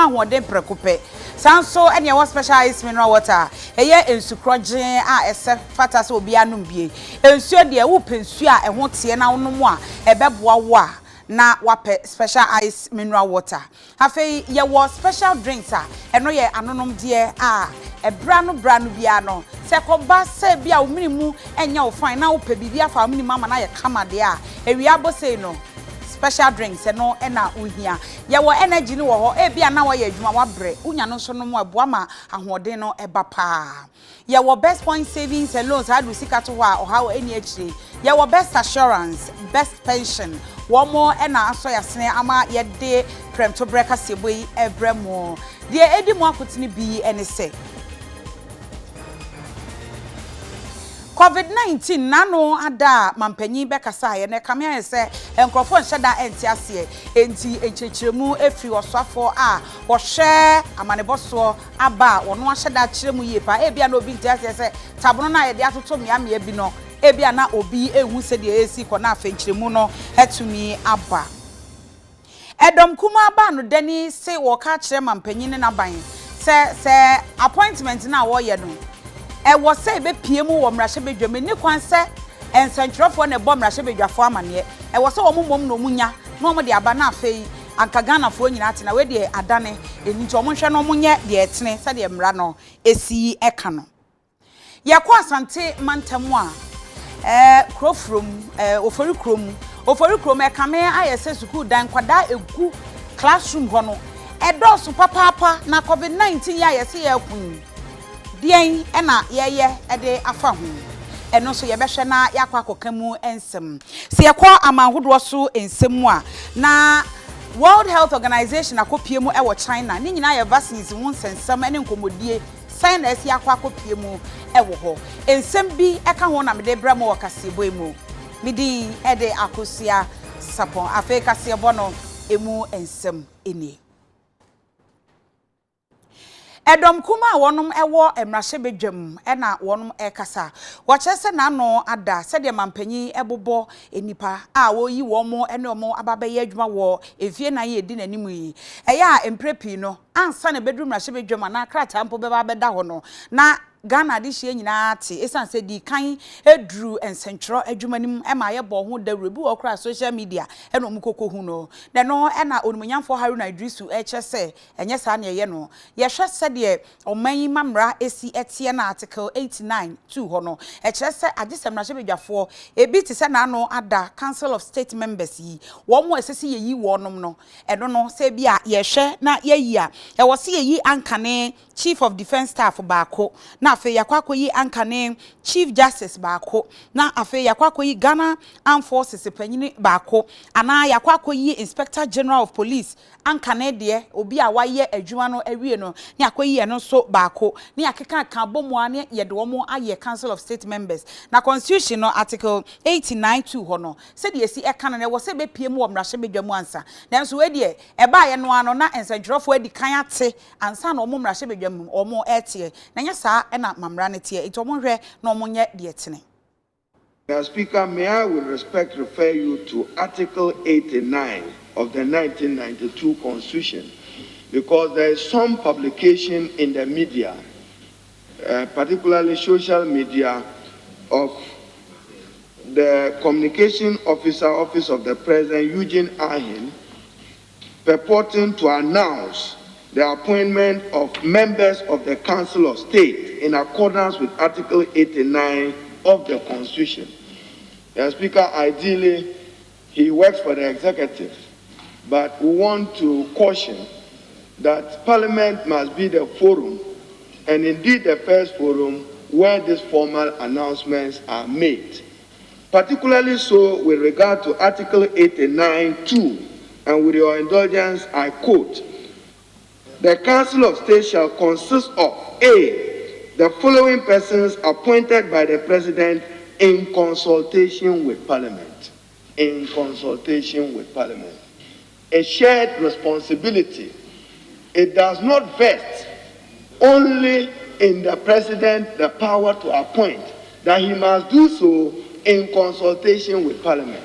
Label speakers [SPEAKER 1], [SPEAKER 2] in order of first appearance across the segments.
[SPEAKER 1] ahoden prekope sanso ene wo special ice mineral water eye ensukrogen a ese fata se obi anum bie ensuo de wo pensuo a eho tie na wonom a ebeboa wo a na wape special ice mineral water afei ye wo special drinks a eno ye anonom de a ebra no bia no se koba se bia ominimu enya wo fine na wo pe bibia fa ominimu ama na ye kama de a ewia bose no special drinks no na uhia ye wo energy no wo ho e bia na wo ye adwuma wabre unya no so no mo aboa ma ahoden no eba pa ye wo best point savings and loans adu sika to ho a oha eni akire ye wo best assurance best pension wo mo na aso yasene ama ye de premto breaker seboi ebremo de edi mo akotini bi ene se COVID-19 nano ada mampanyi bekasa ye ne kame ye se enkrofo nheda entiase enti enchechiremu efri osafo a wo hwe amaneboso aba wono aheda chiremu ye pa e bia na obi entiase se tabono na ye de atoto miamia bi no e bia na obi ehu se de esi ko na afenchiremu no etumi aba edom kuma aba no dani se wo ka kire mampanyi ne na ban se appointment na wo ye no e wo say be piemu wo mrahye bedwam ni kwan se ensantrofo na ebo mrahye bedwafo amane e wo say wo momom no munya no mo de aba na afei anka Ghanafo nyina ate na we de adane eni nti omo hwe no munye de etene se de mra no esi eka no yakwa asante mantamu a krofrom ofori krom e kame ayese school dan kwada egu classroom ho no e dosu papa na COVID-19 ya yese ya kun Dien ena yeye ede afa ho eno so yebehwe na yakwa kokamu ensem se yakwa amanhodo so ensem a na World Health Organization akopiemu ewo China ni nyina ye vaccines won sensem ene nkomodie sign na esi yakwa akopiemu ewo ho ensem bi eka ho na mede bra mo wakasebo emu midi ede Akosua Sarpong afi kasebo no emu ensem eni Edom kuma wonum ewo emrahye bedwam na wonum ekasa wachese na no ada se de mampanyi ebobo enipa a woyi womo ene omo ababaye adwuma wo efie na ye edi nanimu yi eya emprepi no ansa na bedrum rahye bedwam na krata mpo beba beda ho no na Ghana di hye nyina ate esanse di kan edru ensentro adwumanim e ma ye bo ho dawre bi okra social media e no mukoko hu no de no e na onumunyamfo Haruna Idrisu chese enye sa na ye no ye hwe se de oman mamra esi etie na article 89 2 ho no chese agisem na hye ebi ti se na no ada Council of State Members yi wo mo esesi ye yi wonom no e no se bia ye hwe na ye yi a e wo se ye yi ankane Chief of Defense Staff baako na afi yakwakoyi ankane Chief Justice baako na afi yakwakoyi Ghana Armed Forces panyini baako ana yakwakoyi Inspector General of Police ankane de obi a waye adwuma no awie no ne akoyi eno so baako ne akeka kan bomoa ne yede wo mo aye Council of State Members na Constitution no article 89 2 ho no se de esi eka no wo se be pie mu wo mrahye bedwamu ansa nanso we de e ba ye no ano na ensantrofo adi kan ate ansa na omo mrahye bedwamu omo etie na nya saa na mamra ne tie ito omo hwe na omo nye de etene.
[SPEAKER 2] Mr. Speaker, may I with respect refer you to Article 89 of the 1992 Constitution, because there is some publication in the media, particularly social media, of the Communication Officer, Office of the President, Eugene Ahin, purporting to announce the appointment of members of the Council of State in accordance with Article 89 of the Constitution. The Speaker, ideally, he works for the executive, but we want to caution that Parliament must be the forum, and indeed the first forum, where these formal announcements are made. Particularly so with regard to Article 89(2), and with your indulgence, I quote, "The Council of State shall consist of A, the following persons appointed by the President in consultation with Parliament." In consultation with Parliament. A shared responsibility. It does not vest only in the President the power to appoint, that he must do so in consultation with Parliament.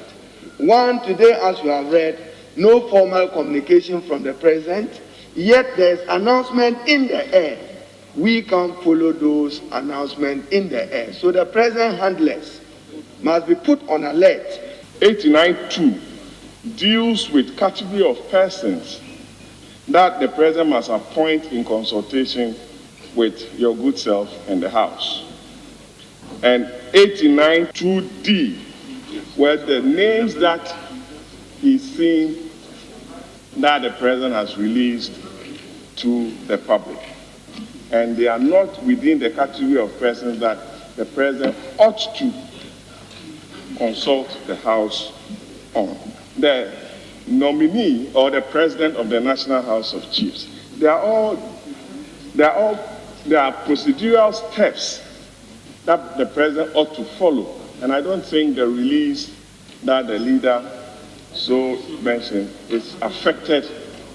[SPEAKER 2] One, today, as you have read, no formal communication from the President, yet there's announcement in the air, we can follow those announcements in the air. So the present handlers must be put on alert.
[SPEAKER 3] 89.2 deals with category of persons that the president must appoint in consultation with your good self and the House. And 89.2D were the names that he's seen that the president has released to the public. And they are not within the category of persons that the president ought to consult the House on. The nominee or the president of the National House of Chiefs, there are procedural steps that the president ought to follow. And I don't think the release that the leader so mentioned is affected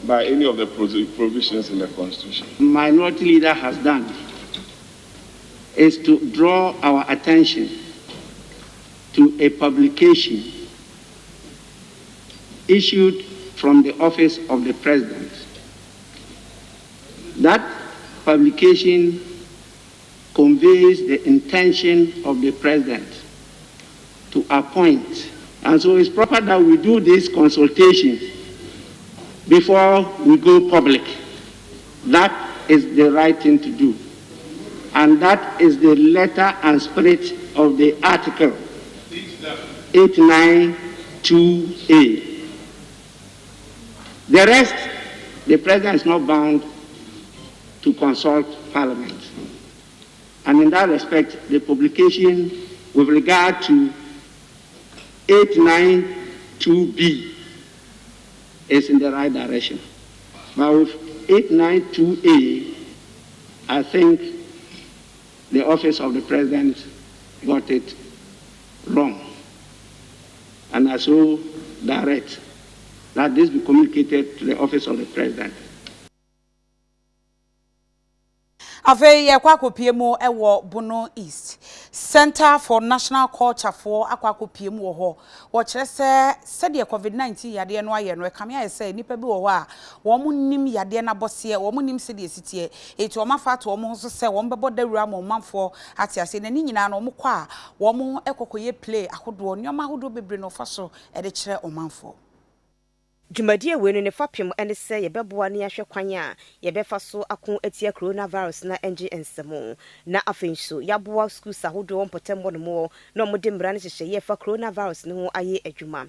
[SPEAKER 3] by any of the provisions in the Constitution.
[SPEAKER 4] Minority leader has done is to draw our attention to a publication issued from the office of the president. That publication conveys the intention of the president to appoint. And so it's proper that we do this consultation before we go public. That is the right thing to do. And that is the letter and spirit of the article 892A. The rest, the president is not bound to consult Parliament. And in that respect, the publication with regard to 892B is in the right direction. But with 892A, I think the office of the president got it wrong. And I so direct that this be communicated to the office of the president.
[SPEAKER 1] Ave ye kwakopie mu ewo Bono East Center for National Culture for akwakopie mu ho wo kire se de COVID-19 yade no aye no e kame aye se nipa bi wo ho a wo mu nim yade na bose wo mu nim se de sitie eti wo mafa to wo mu so se wo mbebo dawura mo manfo ate ase na ni nyina no mo kwa wo mu ekokoye play ahodo nyoma ahodo bebre no fa so e de kire o manfo.
[SPEAKER 5] Jumadie wenu ne fapem ene se yebeboa ne ahwe kwan a yebefa so akon atia coronavirus na enje ensemo na afenso yaboa school sahodo mpotembo no mo na omode mra ne hye yefa coronavirus ne ho aye adwuma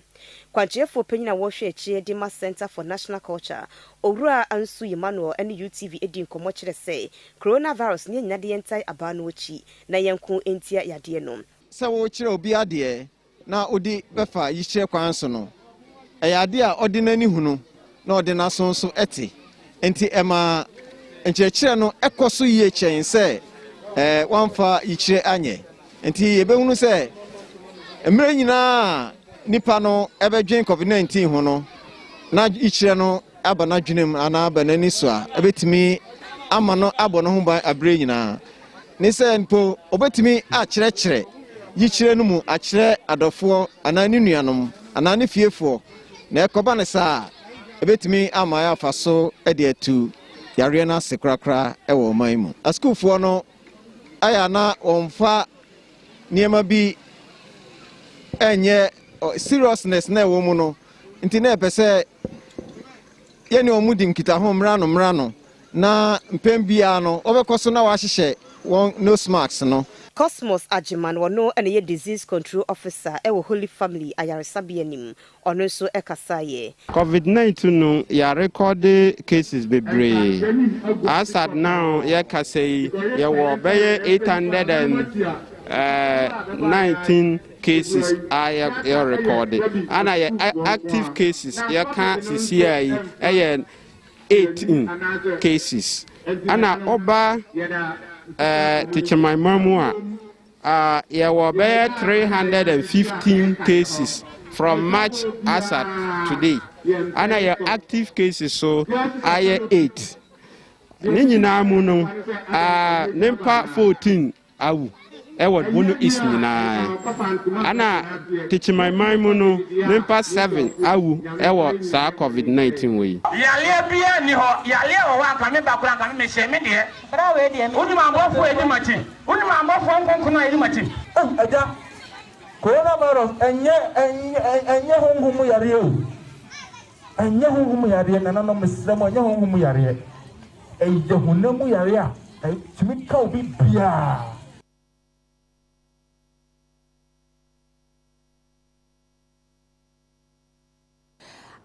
[SPEAKER 5] kwanchefo panyina wo hwe echi Dima Center for National Culture owura ansu Emmanuel ene UTV edi nkomo kire se coronavirus ne nyade yentai aba no ochi na yenko entia yade no
[SPEAKER 6] se wo kire obi ade na odi befa yihye kwan so no ayade a ordinary hunu na ordinary so eti enti ema enchechire no ekoso yie chen se wanfa yichire anye enti yebehunu se emre nyina nipa no ebedwen COVID-19 ho no na yichire no aba na dwenem ana aba na ni so a ebetimi ama no abo no ho ba abre nyina ni se npo obetimi a kire yichire no mu a kire adofo ana ni nuanom ana ni fiefo na ekoba ne sa ebetimi ama ya faso ede atu yare na sekrakra ewo man mu askuufo no aya na onfa niema bi enye seriousness na ewo mu no nti na epese ye ne omudi nkita ho mra no na mpembia no obekoso na wa hyehye won nose masks no.
[SPEAKER 5] Cosmos Ajiman wono ene ye disease control officer ewo Holy Family ayaresabe anim ono so ekasaye
[SPEAKER 7] COVID-19 no ya record cases bebre as at now ya kasei ya wo beye 819 cases are recorded and active cases ya can CCI 18 cases ana oba teacher my mamu there were 315 cases from March as at today and active cases so I 8 nyina mu no nempa 14 awu ɛwɔ bunu is nyinaa ana teach my mind mu no mempa 7 awu ɛwɔ saa covid-19 wei
[SPEAKER 8] yale bia ni ho yale o wa ka me ba kura ka me hye me de bra we de uni ma mbofo edi machi uni ma mbofo nkonkono edi machi aja coronavirus enye honhum yare o enye honhum yare na no mesrem enye honhum yare eje hunamu yare a tumi ka obi bia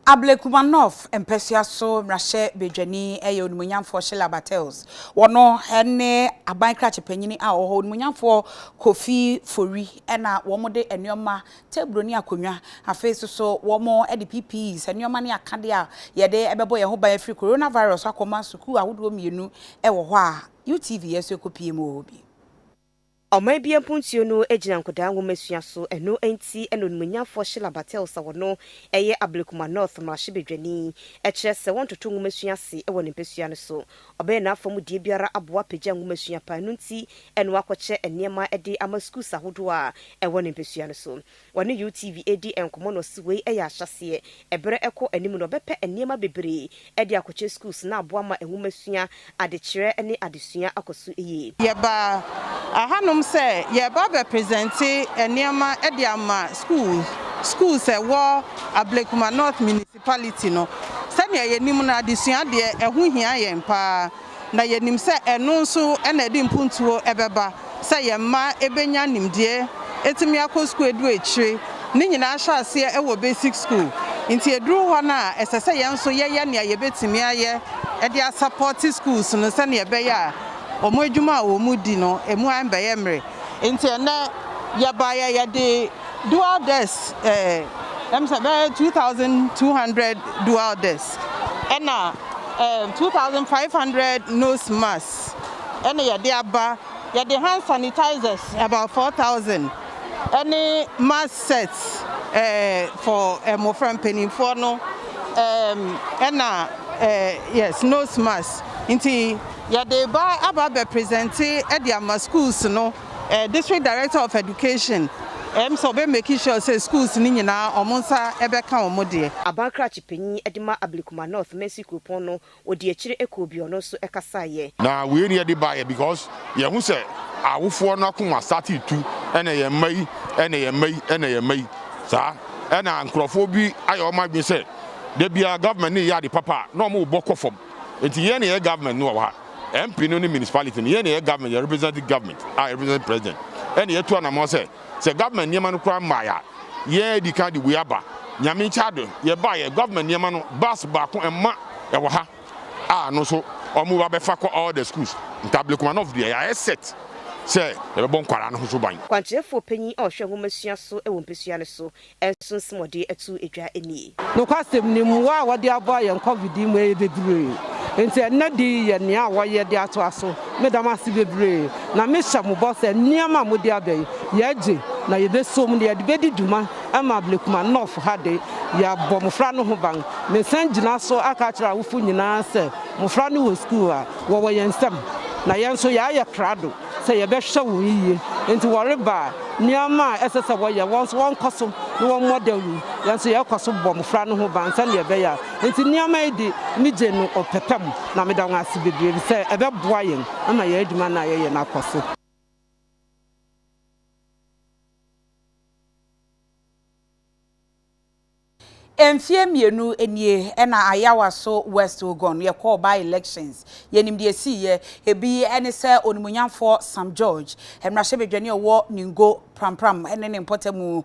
[SPEAKER 1] Ablekumanov empesua so mrahye bedwani eye onumunyamfo Sheila Battles wono ene abankra chepanyini a oho onumunyamfo Kofi Fori ena womode enyoma tebroni akonwa afeso so womo ede PPs enyoma ne akade a yede ebebo ye ho ban free coronavirus akoma suku ahodo mienu ewo ho a UTV yeso kopie mo obi
[SPEAKER 5] Omai bia puntuo no ejina nkoda nwomesua so eno enti enonmunyafo Sheila Battles wono eye Ablekumanov mrahye bedwani ekire se wontoto nwomesua se ewo ne mpesua no so obe na afom die biara aboa pagya nwomesua pa no nti eno akɔkye enema ede ama schools ahodo a ewo ne mpesua no so wone UTV edi enkomo no se wei eye ahyase ebere ekɔ anim no bepe enema bebre ede akɔkye schools na aboa ma nwomesua adekire ne adesua akoso eye
[SPEAKER 9] yeba ahanum se yeba be presenti eniama ediama schools ewo Ablekumanov municipality no sene yenim na adesua de ehu hia yempa na yenim se eno nso ena edi mpuntuo ebeba se yemma ebenya nimde etimi akọ school edu echire ni nyina ahase ewo basic school nti eduru ho na esese yenso yeye ne yebetimi aye edi support schools no sene yebeya omo adwuma omo di no emu anba yemre nti na yabaya yade dual desk I'm saying 2,200 dual desk and 2,500 nose masks and yade aba yade hand sanitizers about 4,000 any mask sets for more from penny for no and yes nose mask nti yade ba aba be presenti ediama schools no district director of education so be making sure say schools ni nyina omonsa ebeka omode
[SPEAKER 5] abankra chipenyi edima Ablekumanov Mexico pono odi akire ekobi ono so ekasaye
[SPEAKER 10] na we ni edi baye because ye hu say awofo no akoma start tu ene ye mai sa ena nkrofo bi ayo ma bi say de bia government ni ya di papa no mo boko fom enti ye ne government no wa MP no ni municipality ye ne government ye represent the government I represent president ene ye to na mo say government niema no kra maya ye di kan di we aba nyame chado ye ba ye government niema no bus ba ko emma e wo ha no so omu ba be fa ko all the schools Ablekumanov de ya set say e be nkwara no so ban
[SPEAKER 5] kwanchefo panyi ohwe nwomesua so ewo mpesua ne so enso smode etu edwa eni
[SPEAKER 9] no kwasem ni mu wa wode abo ye covid mu e bebre enti na di ye ne a wo ye de ato aso medama si bebre na me hya mo boss niama mo de abai ye age na ye besom de bedi dwuma ama Ablekumanov hade ya bɔ mofra no ho ban me san gina so aka kira wofu nyina se mofra no wo school a wo wo yensam na yenso ya ya krado se ye behwe wo yiye enti woreba niama esese wo ye won koso no won model yenso ye koso bɔ mofra no ho ban san ye be ya enti niama edi nije no opepam na meda wan asibebre se ebe boa yen ama ye adwuma na ye na koso
[SPEAKER 1] Enfie mienu enie ena ayawa so West Ogon ye call by elections yenim de si ye ebi ene se onumunyamfo Sam George emrahye bedwane owo ningo prampram ene ne mpotemu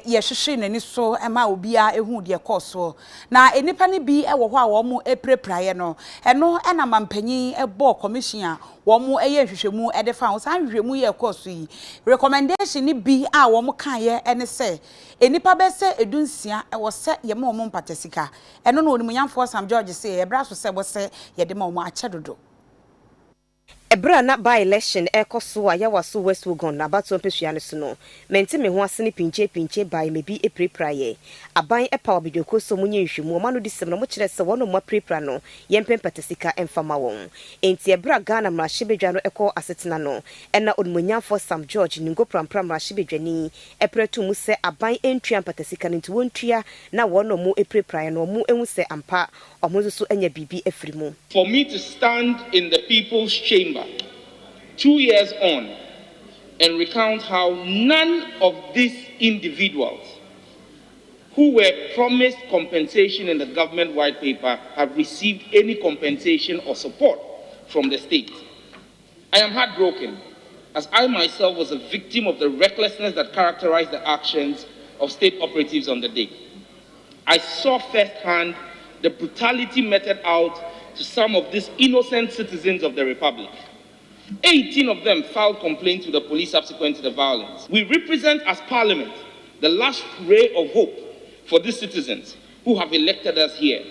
[SPEAKER 1] ye hwehwe nani so ema obia ehu de koso na enipa ne bi ewo ho a wo mu eprepraye no eno ena mampanyin ebo commission a wo mu eye hwehwemu ede fa wo san hwehwemu ye koso yi recommendation ni bi a wo mu kan ye ene se enipa be se edunsia ewo se ye ma omo mpatesika eno no onimunyamfo Sam George se ye bra so se bo se ye de ma omo ache dodo
[SPEAKER 5] Ebra na by election Akosua ya waso West Wugon abato mpesua ne so no mente me ho asene pinche by mebi eprepraye aban epa obidoko so munye nhwemu ma no disem no mo kire se wono mo aprepra no yempempatesika emfama won enti ebra Ghana mrahye no ekọ asetena no ena onmonyamfo Sam George ningo prampra mrahye bedwani epretu mu se aban entua empatesika nti wontua na wono mo eprepraye no mo enwu se ampa omo so enya bibi efrimu.
[SPEAKER 11] For me to stand in the people's chamber 2 years on and recount how none of these individuals who were promised compensation in the government white paper have received any compensation or support from the state. I am heartbroken, as I myself was a victim of the recklessness that characterized the actions of state operatives on the day. I saw firsthand the brutality meted out to some of these innocent citizens of the Republic. 18 of them filed complaints to the police subsequent to the violence. We represent as Parliament the last ray of hope for these citizens who have elected us here.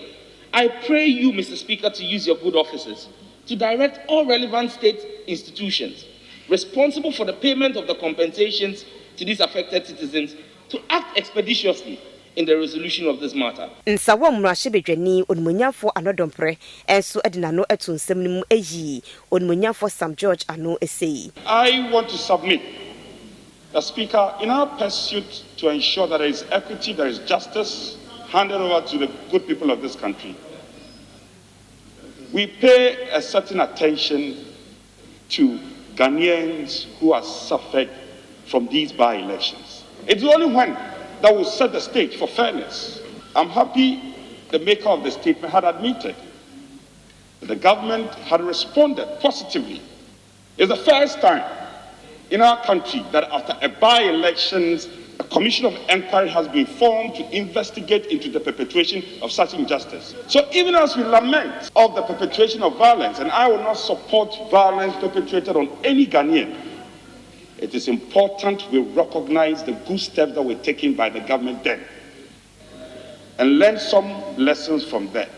[SPEAKER 11] I pray you, Mr. Speaker, to use your good offices to direct all relevant state institutions responsible for the payment of the compensations to these affected citizens to act expeditiously in the resolution of this matter.
[SPEAKER 5] Nsawo mrahye bedwani onmonyamfo anodompre enso edina no etunsem nim eyi onmonyamfo Sam George ano esei.
[SPEAKER 3] I want to submit, the Speaker, in our pursuit to ensure that there is equity, there is justice handed over to the good people of this country, we pay a certain attention to Ghanaians who are suffered from these by-elections. It's only when that will set the stage for fairness. I'm happy the maker of the statement had admitted that the government had responded positively. It's the first time in our country that after a by-elections, a commission of inquiry has been formed to investigate into the perpetration of such injustice. So even as we lament of the perpetration of violence, and I will not support violence perpetrated on any Ghanaian, it is important we recognize the good steps that were taken by the government then and learn some lessons from that.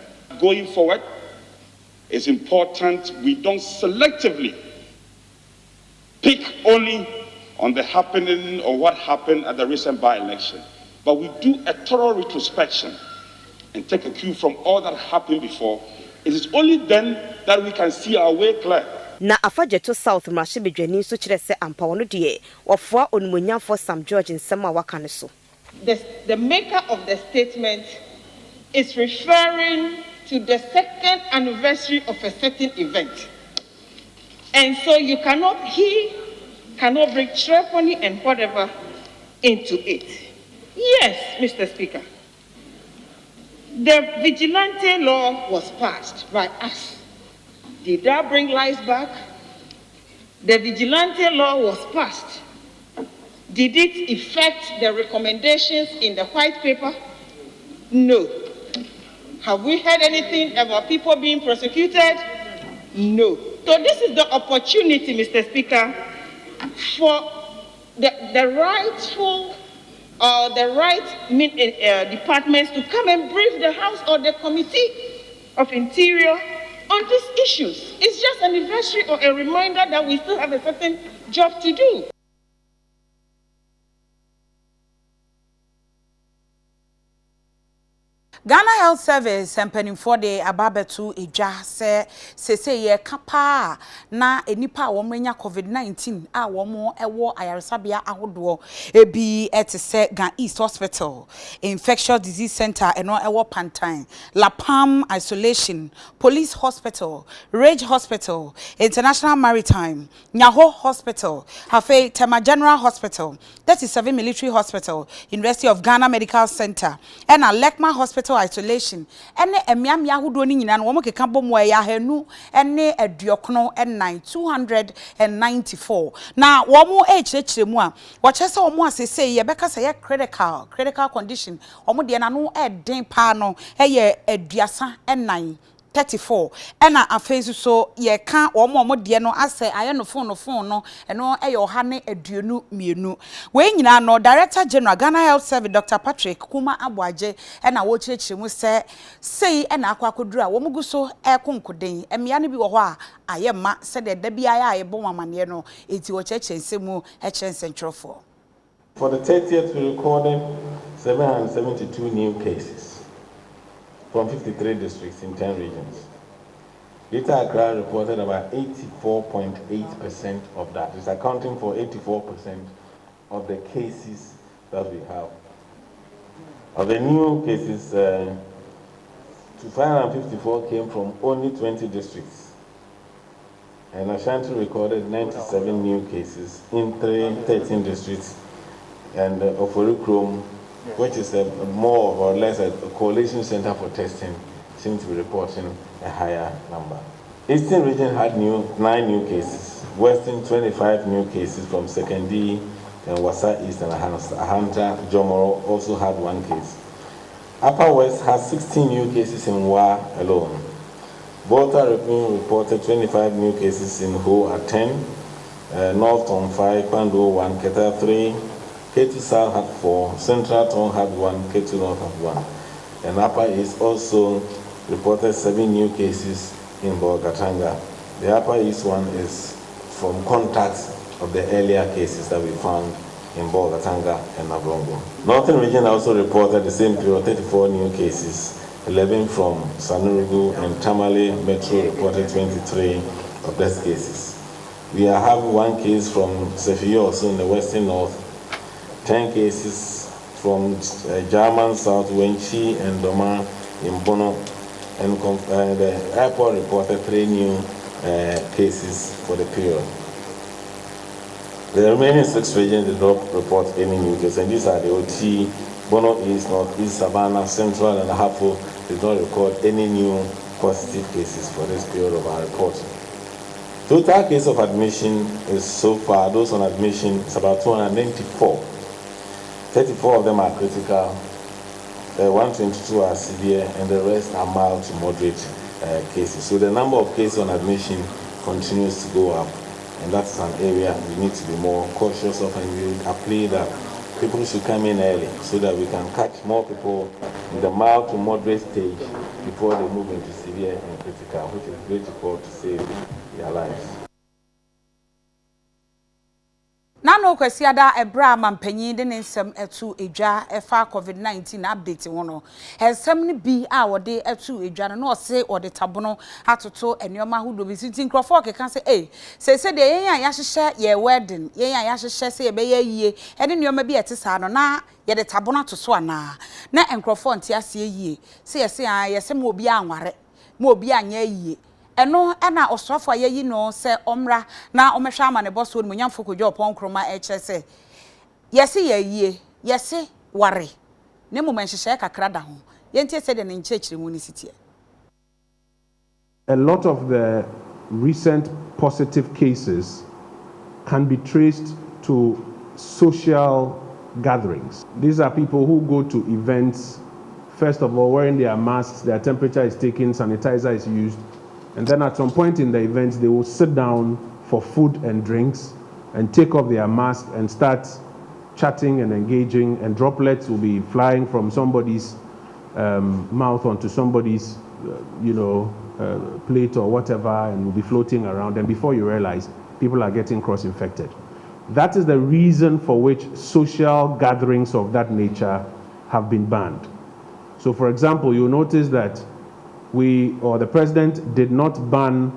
[SPEAKER 3] Going forward, it's important we don't selectively pick only on the happening or what happened at the recent by-election, but we do a thorough retrospection and take a cue from all that happened before. It is only then that we can see our way clear.
[SPEAKER 5] Na afajeto South mrahye bedwani so kire se ampa wono de ofua onmonyamfo Sam George nsema waka ne so.
[SPEAKER 12] The maker of the statement is referring to the second anniversary of a certain event. And so he cannot bring trepony and whatever into it. Yes, Mr. Speaker. The vigilante law was passed by us. Did that bring lives back? The vigilante law was passed. Did it affect the recommendations in the white paper? No. Have we heard anything about people being prosecuted? No. So this is the opportunity, Mr. Speaker, for the rightful the right departments to come and brief the House or the Committee of Interior on these issues. It's just an anniversary or a reminder that we still have a certain job to do.
[SPEAKER 1] Ghana Health Service empanimfo de ababetu edwa se ye kapa na enipa a womrenya COVID-19 a womo ewo ayaresabia ahodo ebi etese Gan East Hospital, Infectious Disease Center eno ewo Pantan, La Palm Isolation, Police Hospital, Rage Hospital, International Maritime, Nyaho Hospital, Hafe Tema General Hospital, 37 Military Hospital, University of Ghana Medical Center, and a Lekma Hospital Isolation, ene emiam yahudo ni nyina no wo mokeka bomo ya hanu ene aduokno en 294 na wo mo echirechiremu a wo chese wo mo asese ye beka se ye critical condition wo mo de na no eden pa no ye aduasa en 34 ɛna afei so ye ka omo de no asɛ aye no phone no ɛno ɛyɛ ɔha ne aduonu mienu we nyina no Director General Ghana Health Service Dr. Patrick Kuma Aboaje ɛna wo kyerɛkyerɛ mu sɛ sei ɛna akwakoduru a wo mugu so ɛkonkoden ɛmea ne bi wɔ hɔ a aye ma sɛ de da bia ya ayɛbɔ mamane no enti wo kyerɛkyerɛ nsɛmu ɛkyerɛ nsɛntwerɛfoɔ.
[SPEAKER 13] For the 30th, we recorded 772 new cases from 53 districts in 10 regions. Greater Accra reported about 84.8% of that. It's accounting for 84% of the cases that we have. Of the new cases, 554 came from only 20 districts. And Ashanti recorded 97 new cases in 13 districts. And Oforikrom, which is a more or less a coalition center for testing, seems to be reporting a higher number. Eastern region had 9 new cases. Western 25 new cases from Sekendi and Wasa East and Ahanta Jomoro also had 1 case. Upper West has 16 new cases in Wa alone. Volta reported 25 new cases in Ho at 10, North Tong 5, Pando 1, Keta 3, K2 South had 4, Central Tong had 1, K2 North had 1. And Upper East also reported 7 new cases in Bogatanga. The Upper East one is from contacts of the earlier cases that we found in Bogatanga and Nabrongo. Northern region also reported the same period 34 new cases, 11 from Sanurugu, and Tamale Metro reported 23 of these cases. We have 1 case from Sefiyo also in the Western North, 10 cases from German South, Wenchi and Doma in Bono, and the airport reported 3 new cases for the period. The remaining 6 regions did not report any new cases, and these are the OT, Bono East, North East, Savannah, Central, and Hapo did not record any new positive cases for this period of our report. Total case of admission is so far, those on admission, is about 294. 34 of them are critical, 122 are severe, and the rest are mild to moderate cases. So the number of cases on admission continues to go up, and that's an area we need to be more cautious of, and we appeal that people should come in early so that we can catch more people in the mild to moderate stage before they move into severe and critical, which is critical to save their lives.
[SPEAKER 1] Nano kwesiada ebra mampanyin de nsem etu edwa efa COVID-19 update wono ensem ne bi a wode etu edwa no se wode tabono atoto enioma hudo bi sinti nkrofo keka se de yen ya hyehye ye wedding yen ya hyehye se ye be yie ene nioma bi etesa no na ye de tabono atoso ana na nkrofo ntia se yie se ye se mo obi anware mo obi anya yie eno na osofo ayi no se omra na omehwe amane boso no nyamfo kodwo opon HSA yesi yie yesi ware ne mo menhyehyɛ kakra da ho yentie se de ne nkyekire mu ni sitie.
[SPEAKER 14] A lot of the recent positive cases can be traced to social gatherings. These are people who go to events, first of all wearing their masks, their temperature is taken, sanitizer is used. And then at some point in the event, they will sit down for food and drinks and take off their mask and start chatting and engaging, and droplets will be flying from somebody's mouth onto somebody's, plate or whatever, and will be floating around. And before you realize, people are getting cross-infected. That is the reason for which social gatherings of that nature have been banned. So, for example, you'll notice that the president did not ban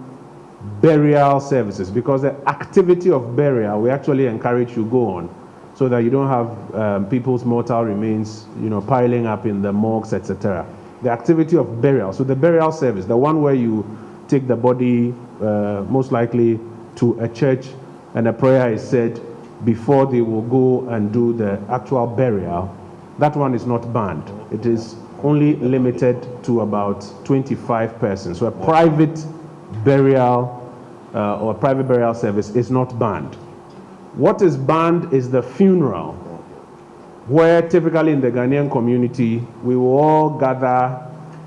[SPEAKER 14] burial services, because the activity of burial, we actually encourage you go on, so that you don't have people's mortal remains, piling up in the morgues, etc. The activity of burial, so the burial service, the one where you take the body, most likely to a church, and a prayer is said before they will go and do the actual burial, that one is not banned. It is only limited to about 25 persons. So a private burial or a private burial service is not banned. What is banned is the funeral, where typically in the Ghanaian community, we will all gather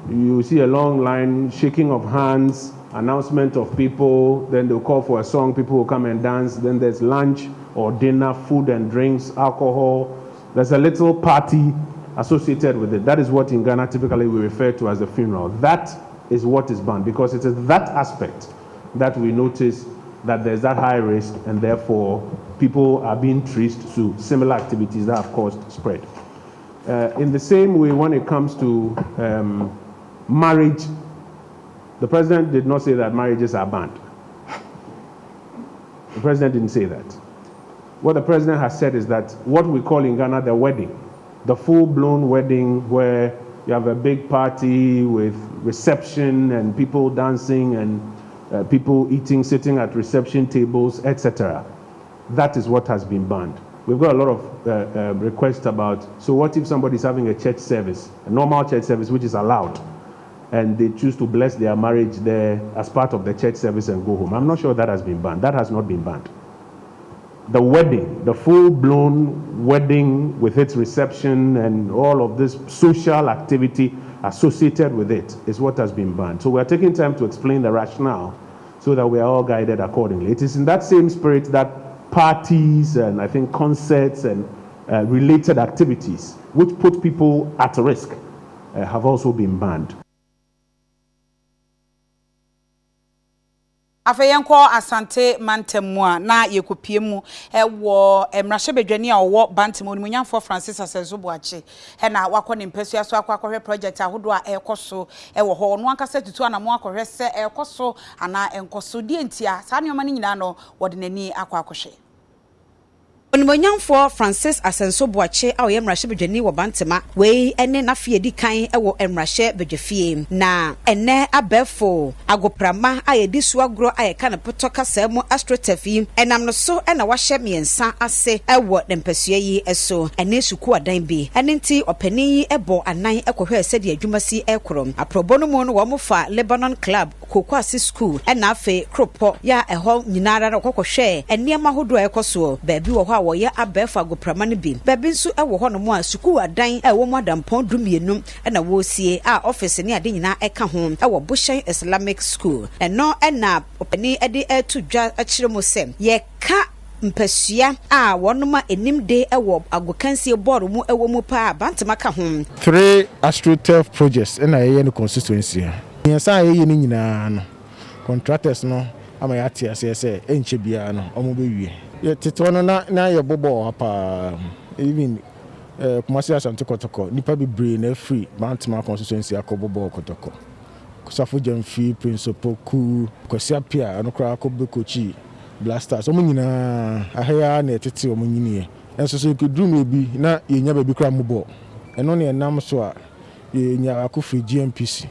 [SPEAKER 14] You see a long line, shaking of hands, announcement of people, then they'll call for a song, people will come and dance, then there's lunch or dinner, food and drinks, alcohol. There's a little party associated with it. That is what in Ghana typically we refer to as a funeral. That is what is banned, because it is that aspect that we notice that there's that high risk, and therefore people are being traced to similar activities that have caused spread. In the same way, when it comes to marriage, the president did not say that marriages are banned. The president didn't say that. What the president has said is that what we call in Ghana the wedding, the full-blown wedding where you have a big party with reception and people dancing and people eating, sitting at reception tables, etc. That is what has been banned. We've got a lot of requests about, so what if somebody's having a church service, a normal church service which is allowed, and they choose to bless their marriage there as part of the church service and go home? I'm not sure that has been banned. That has not been banned. The wedding, the full-blown wedding with its reception and all of this social activity associated with it is what has been banned. So we're taking time to explain the rationale so that we are all guided accordingly. It is in that same spirit that parties and I think concerts and related activities which put people at risk have also been banned.
[SPEAKER 1] Afeyenko asante mantemwa na yekupiemu ewo emrahye bedwani a wo bantemo nimunyamfo Francis Asenso Boache na wakọ ne mpesua so akọ project ahodo a ekoso ewo ho no ankasa tutu anamo akọhwe se ekoso ana enkoso die ntia saa nyoma ni nyina no wode nani akọ Onimonyamfo Francis Asenso Boache a oyemrahye bedwani wo bantema we ene na fie di kan ewo emrahye bedwafie na ene abefo agoprama ayedi suagro ayeka ne potoka samu astrotafi enam no so ena wahye miensa ase ewo nempesua yi eso ene suku adan bi ene nti opani yi ebo anan ekohwe sedi adwumasi ekrom aprobono mu no wo mofa Lebanon Club Kokwasi School ena afe kropo ya eho nyinara na kokohwe eniema hodo ekoso baabi wo ho woye abefa goprama ne bi baabi nso ewo ho no mu a suku adan ewo mu adampon dumienu na wo sie a office ne ade nyina eka ho ewo Bushan Islamic School eno na opani ade etudwa akire mu sem ye ka mpesua a wonoma enimde ewo agokansie board mu ewo mu pa bantema ka ho
[SPEAKER 15] 3 AstroTurf projects na ye constituency yensa ye ni nyina no contractors no ama ya tia se enche bia no omo be wie ye tete no na ye bobo apa even Kumasi Asante Kotoko nipa be brain na free bantema constituency akobobo Kotoko kusafo jamfi principal ku kwasi apia no kra akobe kochi blasters omo nyina ahaya na tete omo nyini enso so kudru me bi na yenya ba bi kra mubo eno ne enam so a yenya akofri GMPC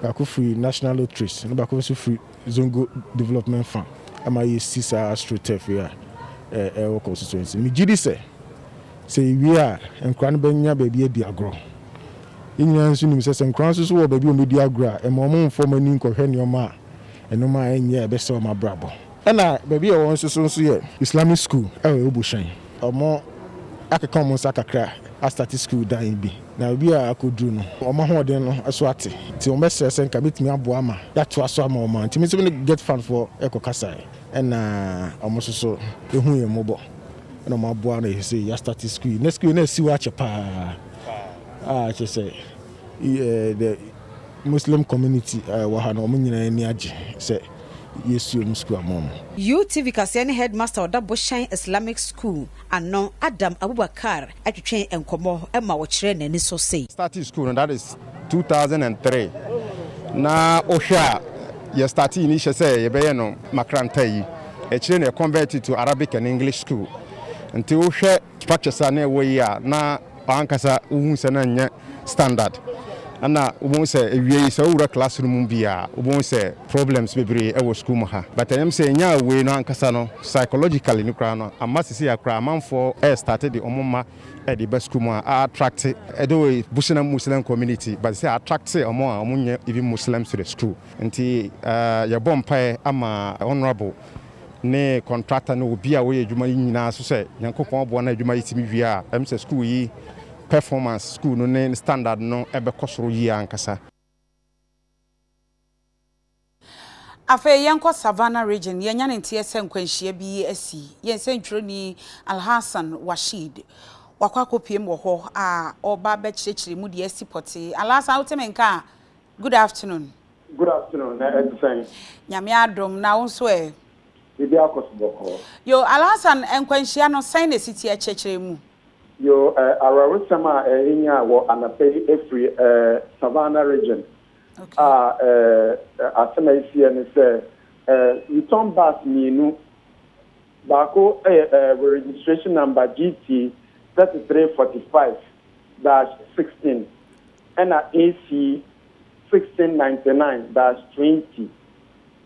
[SPEAKER 15] akofri National Lotteries no ba akofri free Zongo Development Fund ama yesi sa AstroTurf ya o constituency mi gidi se wi a enkran no benya ba bi edi agro inya nso nim se enkran so wo ba bi o medi agro a emom mfo mani nkohwe ne oma eno ma enye ebe se o ma brabo na ba bi o nso ye Islamic school e Bushan omo akeka mo sakakra a start school dan bi na obi a akodru no omo hoden no aso ate ti o mesese nka betimi aboa ma dato aso ama o ma ti mi so get fund for ekokasa na omo so ehu ye mobo na mo aboa na say ya start school na si wa chepa che say the Muslim community wa ha na omo nyina ni age say Yesu school amom UTV Kasiani headmaster of Bushan Islamic School ano Adam Abubakar atwetwen enkomo ema wo kire nani so say started school and that is 2003 na ohwa ye started initial say ye be no makranta yi e kire na converted to Arabic and English school until ohwa structures na we ya na ankasa uhun se na nya standard ana ubon se ewie se owura classroom bia ubon se problems bebre e wo school mo ha but em se nya we no ankasa no psychologically ni kra no amasisi akra manfo started the omoma e the best school mo attract edo Bushan Muslim community but say attract omo a omunye even Muslims to the school nti ya bompa ama honorable ne contractor no obi a we adwuma nyina so se yankopon bo na adwuma yitimi wi a em se school yi performance school no ne standard no ebe kosoro yi ankasa
[SPEAKER 1] Afe yenko Savannah region yenya ne ntie nkwanhia bi asi yense ntwroni Alhassan Washid wakwa kopiem wo ho a oba be kyerɛkyerɛ mu de asi pote Alhassan wotemenka good afternoon.
[SPEAKER 16] Good afternoon, everything.
[SPEAKER 1] Nyame adom na wo so
[SPEAKER 16] Bibi Akosua.
[SPEAKER 1] Yo Alhassan nkwanhia no sign the city kyerɛkyerɛ mu.
[SPEAKER 16] Yo arawusama enya wo anape efri Savannah region. Okay. Asema isi ne say return bus minu bako registration number GT 3345-16 and AC 1699-20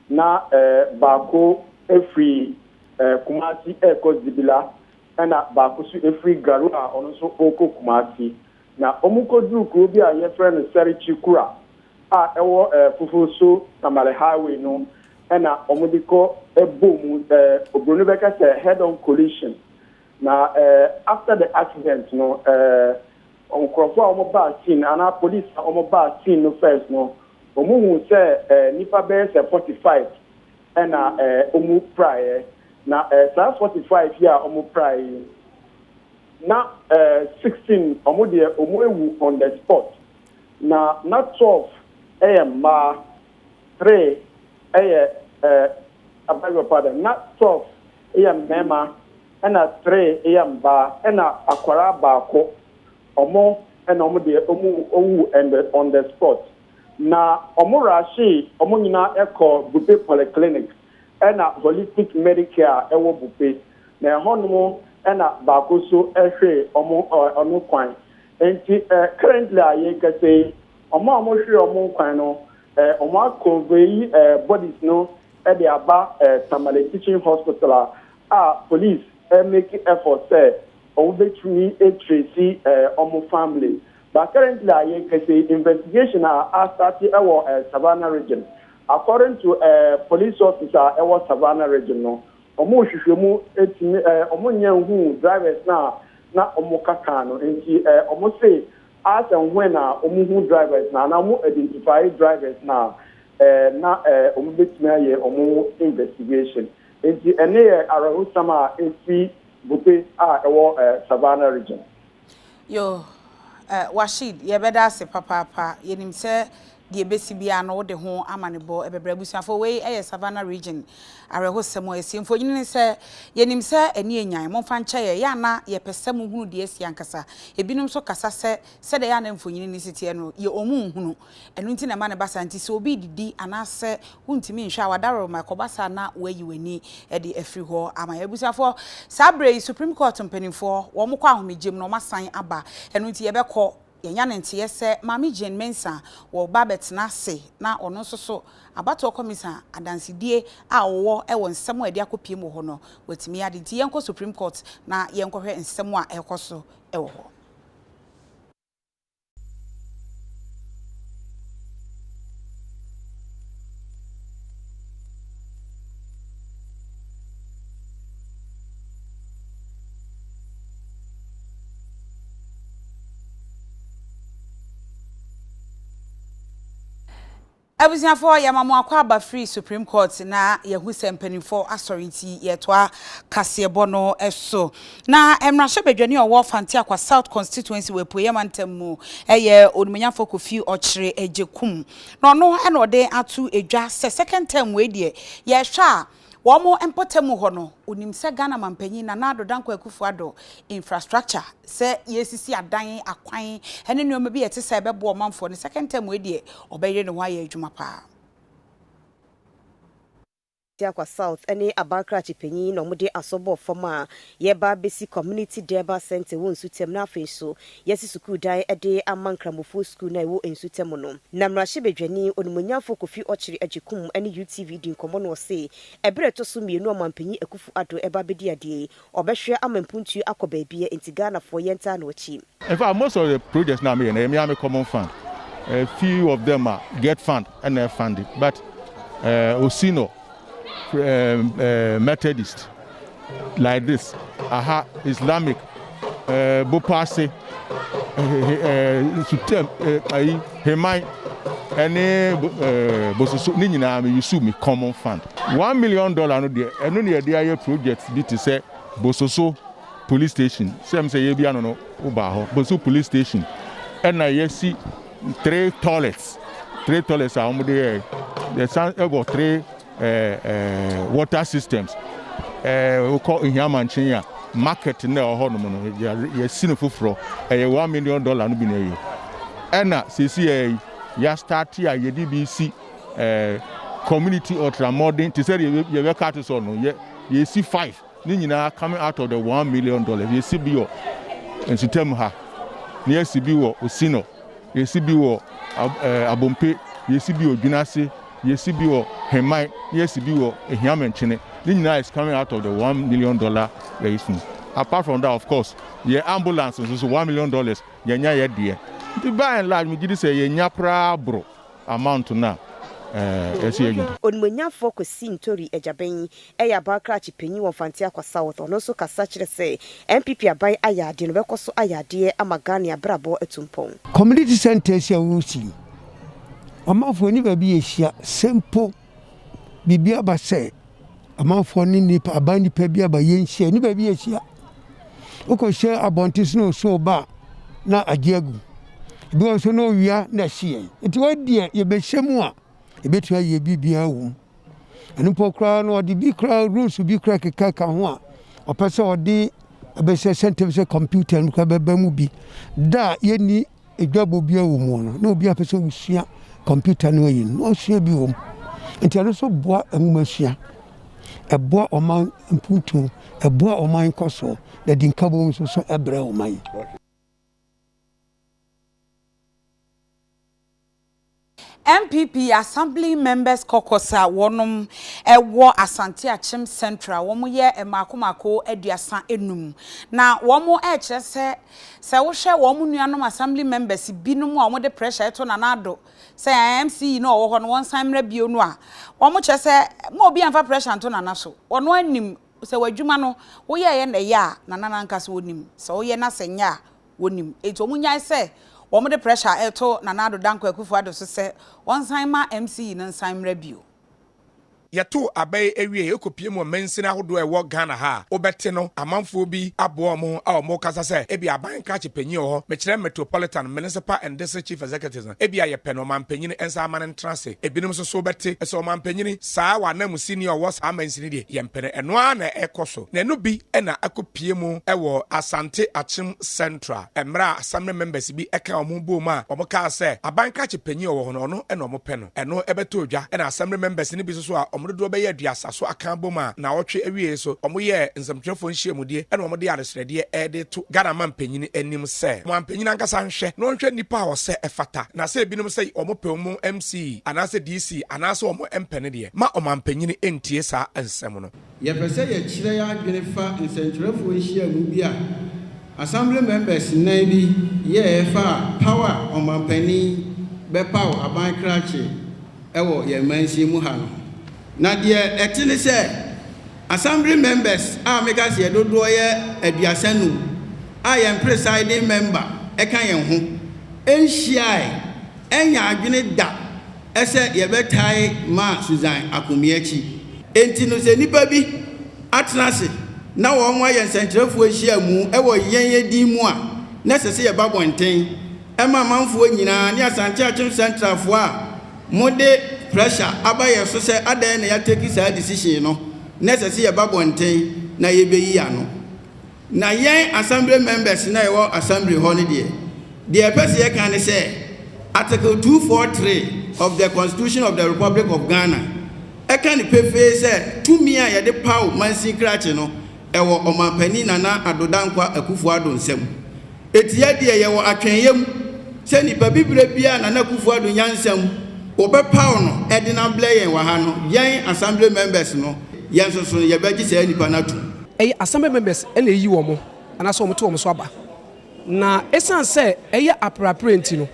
[SPEAKER 16] na bako every Kumasi Eko Zibila and bako su every Garua ono so oko Kumasi na omuko du kuro bi a ye friend Serichi Kura ewo fufuso Tamale highway no na omudiko ebom obronu beka say head on collision na after the accident no onkrofo omo ba scene ana police omo ba scene no first no omuhu say nipa be say 45 na omu praye na 45 here omu praye na 16 omu de omu ewu on the spot na 12 AM 3 about pardon not 12 AM mema and 3 AM ba and akwara baako omo and omo de omu and on the spot na omo rashi omo nyina eko Bupe polyclinic and holistic medicare ewo Bupe na hono and baako so ehwe omo kwan enti currently aye kase omo hwe omo kwan no omo convey bodies no at the aba Tamale teaching hospital police make effort say omo betumi tracy omo family but currently I can say investigation are starting our Savannah region according to police officer our Savannah region no omo hwehwemu etimi omo nyanhu drivers na omo kaka no enti omo say as and when omo drivers na omo identify drivers na omo betumi aye omo investigation enti ene arahusama efi Bupe ewo Savannah region.
[SPEAKER 1] Yo Washid yebeda se papa yenim se de besi bia no de ho amanebo ebebra busuafo we Savannah region arehosemo esimfo nyine se yenim se eni enyan momfa ncha ya na ye pesem hunu de esi ankasa ebinum so kasa se de ya na mfonyini ni sitie no ye omu hunu enu nti na ma ne basa nti se obi didi anase huntimi nhwa wadaro makobasa na wayi weni e de afri ho ama busuafo sabre Supreme Court mpanimfo wo mokọ ahomegem no masan aba enu nti ye bekọ yenya ntie se Mami Jane Mensa wo babet na se na ono so abato komisa adansidie a wo e won nsem ade akopiem ho no watimi ade nti yenko Supreme Court na yenko hwe nsem a ekoso e wo ho. Abusiafo yamamu akwa aba free Supreme Court na yehu sempanifo authority yetoa kasebo no eso na emrahye bedwani owo fanti akwa South constituency we poyemantem eye onumanyafo Kofi Ochire ejekum no no e no de atu edwa second term we de ye hwa womo empotemu ho no onim se Ghana mampanyi na nado danko Akufo-Addo infrastructure se yesisi adan akwan ene nuoma bi yete se bebo manfo ne second term we de obeye ne ho aye adwuma pa
[SPEAKER 5] Akwa South ene Abankra chipenyi no mode asobo foma yeba besi community deba center wo nsutem na afenso yesi school dan ede amankramofo school na wo nsutem no na mrahye bedwani onumonyafo Kofi Ochire ajikum ene UTV din komo no se ebere to so mienu amampanyi Akufo-Addo eba bedi ade obehwe amampuntu akoba bia enti Ghana fo yenta na ochi.
[SPEAKER 17] In fact, most of the projects now me am common fund. A few of them get fund and they're funded, but Osino Methodist like this, Islamic, Bopase, Hemai, any bososo ni nyina me use me common fund. $1 million no de eno ne de aye project bi to say bososo police station. Say ye bia no uba ho bososo police station. And na yesi 3 toilets. 3 toilets are the about 3 water systems. We call in Yamanchinya market na ho no no yesi no foforo $1 million no bi na yi. And na sisi ya start ya YDBC community ultra modern to say you work out so no you see 5 ni nyina coming out of the $1 million you see bi o ensitem ha ni you see bi wo osino you see bi wo abompe you see bi odwunase you see bi wo hemai you see bi wo ehiamenchene ni nyina is coming out of the $1 million apart from that of course your ambulance so $1 million yenya ye de. By and large, we did say nyapra bro amount na
[SPEAKER 5] onmunya focus sintori ejaben eya bakra chipenyi won fanti akwa south ono so kasa kire say MPP abai ayade no bekoso ayade amagane abrabo etumpon
[SPEAKER 18] community centers ya wusi amafo ni ba bi ehia sempo bibia ba say amafo ni nipa abani pa bia ba yenhia ni ba bi ehia ukoshe abontis no so ba na agiagu bi so no wia na hie nti wadi ye be hyemu a ebetua ye bibia wo anpo kra no odi bi kra rules bi kra keka ho a opese odi be se center computer no ka beba mu bi da ye ni edwabo bia wo mu no na obi apese usua computer no yin no hie bi wo nti ano so boa enmasua eboa oman mpuntu eboa oman koso da dinkabo so ebre oman.
[SPEAKER 1] MPP Assembly Members Kokosa wonum ewo Asante Achim Central womu ye emakomako aduasa enum na womu kire se wo hwe womu nuanom Assembly Members binum a womu de pressure eto na nado se MC no wo ho no won sanmra bio no a womu kire se mo obi anfa pressure nto na naso wono anim se wadwuma no wo ye na ya na nananka se wonim se wo ye na senya wonim eto mu nyai se womu de pressure eto na nado danko akufu ado so se won sanma MC no sanmra bio
[SPEAKER 19] yato abai ewie ekopie mu mensina hodo ewo Ghana ha obete no amanfo bi abo mo a mo kasa se ebi aban ka chepanyi ho mekire metropolitan municipal and district chief executives ebi aye peno mampanyini ensa aman trance ebinum so obete eso mampanyini saa wa na mu senior was amansini de yempene eno a na ekoso na eno bi na akopie mu ewo Asante Achim Central emra assembly members bi eka omo bo ma omo ka se aban ka chepanyi ho no no eno omo peno eno ebeto odwa na assembly members ni bi so a omodo be ye duasa so akan bom a na wotwe awie so omo ye nsamtwefo nhyiamudie ena omo de aresrede de to Ghana mampanyini anim se mampanyini ankasa nhwe no nhwe nipa a wose efata na se binum se omo pemu MC anase DC anase omo empene de ma omampanyini entie sa ansem no
[SPEAKER 4] ye pese ye kire ya adwene fa nsantwefo nhyiamu bi a assembly members nan bi ye fa power omampanyini be power aban krache ewo ye mansi mu ha no na de etini se assembly members a make us dodo ye aduasanu I am presiding member e kan yen ho enhia enya adwene da ese ye betai ma Susan Akomiachi enti no se nipa bi atenase na wo nwa ye nsentrefo ahia mu e wo yen di mu a na sese ye babonten e ma manfo nyina ne Asante Achim Central fo a mode pressure abaye so say adan na ya take sa decision no necessary e babonten na ye beyi ano na yen assembly members na ye assembly holiday the person ye can say article 243 of the constitution of the Republic of Ghana e can pefe say to me a ye de power mansi krache no e wo omampani Nana Adodankwa Akufo Addo nsem etia de ye wo atwenyem se nipa bibire bia Nana Akufo Addo nyansem obe power no edina blayen wa ha no yen assembly members no yen so ye beji se nipa na tu
[SPEAKER 20] assembly members ele yi wo mo ana so mo to wo so aba na esan se eye appropriate no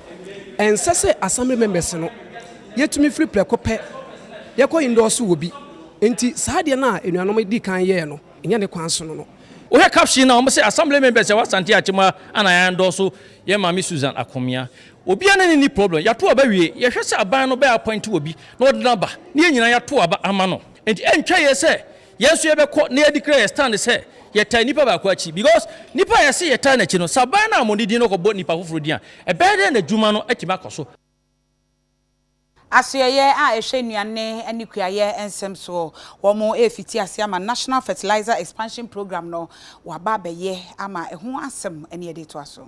[SPEAKER 20] ensese assembly members no yetumi free plekope ye ko endorse wo bi enti saade na enuanom di kan ye no enye ne kwan so no
[SPEAKER 21] o he caption na o say assembly members wa Asante Achim ana ya endorse ye mami Susan Akomia obi ana ni problem ya to aba wie ye hwɛ sɛ aban no be appoint obi na ɔde naba ne nyina ya to aba ama no enti entwa ye sɛ yenso ye bɛkɔ na ye declare stand sɛ ye ta nipa ba ko achi because nipa ye sɛ ye ta na achi no saban na amodidi no kɔbɔ nipa foforo di a ɛbɛde na dwuma no atima kɔso
[SPEAKER 1] Asuyeye a ehwe nuane ani kuaye ensem so womo efiti ase ama National Fertilizer Expansion Program no waba beye ama eho asem ene ede to aso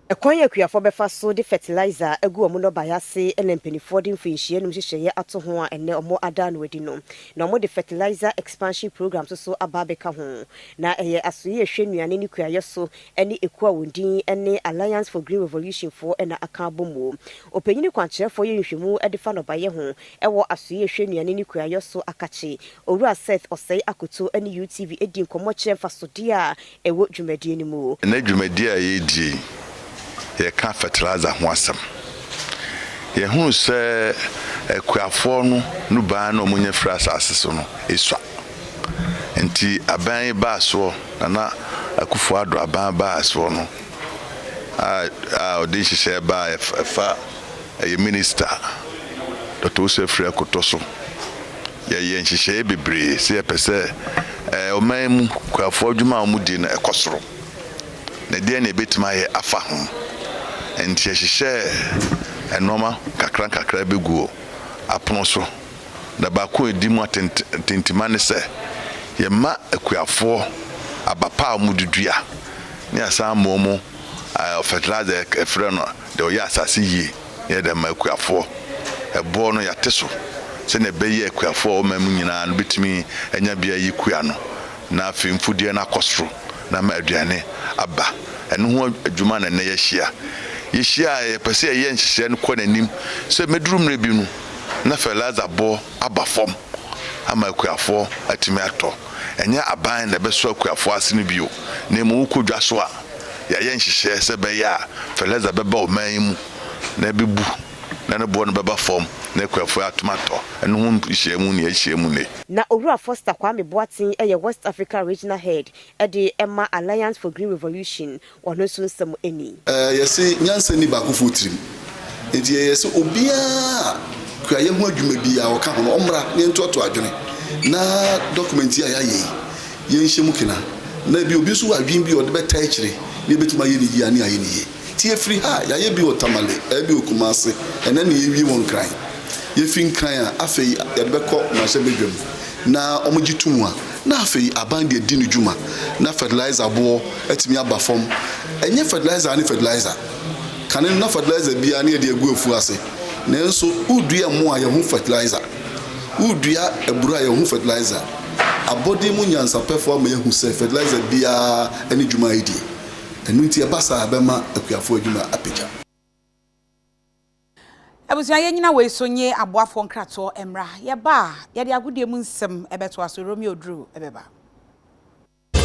[SPEAKER 5] Ekwan yakuafo befa so de fertilizer egu omo no bayase ene mpenifo de mfinhie num hyehyeye ato ho a ene omo ada no wadi no na omo de fertilizer expansion program so aba beka ho na eye asoye ehwe nuane ni kuaye so ene ekua wondin ene Alliance for Green Revolution for ena aka bomo opanyini kwankyerefo ye nhwemu ede fa no baye ho ewo asoye ehwe nuane ni kuaye so akachi owura Seth Osei Akoto ene UTV edi nkomo kyeremfa so dia ewo dwumadie ni mu
[SPEAKER 22] na dwumadie a yedi ye ka fertilizer ho asem ye hu se ekuafo no ba na omunye fra asase so no eswa enti aban ba so na akufo ado aban ba so no odi hye ba fa ye minister Dr. Osefri Akoto so ye nhye bebre se ye pese o man kuafo adwuma omudi na ekosoro na de na ebetima ye afa ho enti hye enoma kakra beguo apono so da ba ko edi mu atentima ne se ye ma akuafo abapa omududua ne asa momo fertilizer efre no de o ya asase yi ye de ma akuafo ebo no yateso se ne be ye akuafo o mamu nyina no bitimi enya bia yi kua no na afi mfudie na kosoro na ma aduane aba eno ho adwuma na ne ye hia ye pese ye nhye no kɔ nanim se medrum rebi no na fertilizer bo abafom ama akuafo atimi ato enya aban na beso akuafo asene bio na mu kodwa so a ye nhye se be ya fertilizer beba o man mu na bebu na ne bo no beba fom na akuafo atomato eno ho hyiemu ne
[SPEAKER 5] na owura Foster Kwame Boatin eye West Africa Regional Head ede Emma Alliance for Green Revolution wono so nsem eni
[SPEAKER 23] yesi nyansa ni ba ko fotrim enti yesi obia kuaye ho adwuma bia wo ka ho omra ne ntoto adwene na document ya ye nhye kina na bi obi so adwin bi ode beta ekire ne betima ye ni ya ne aye ni ye tie free ha ya ye bi otamale e bi okumase ena ne ye wi won kran ye fin kran a afei ye beko na se bedwam na omogitum a na afei aban de di no dwuma na fertilizer bo atimi aba fom enye fertilizer ani fertilizer kanen na fertilizer bia na de egu afu ase nenso udua mo a ye hu fertilizer udua ebura ye hu fertilizer abodi mu nyansa perform ye hu se fertilizer bia ani dwuma idi enu nti e basa abema akuafo adwuma apeja
[SPEAKER 1] Abusia ye nyina we sonye aboafo nkrato emra ye ba ye de agudie mu nsem ebeto aso Romeo Drew ebeba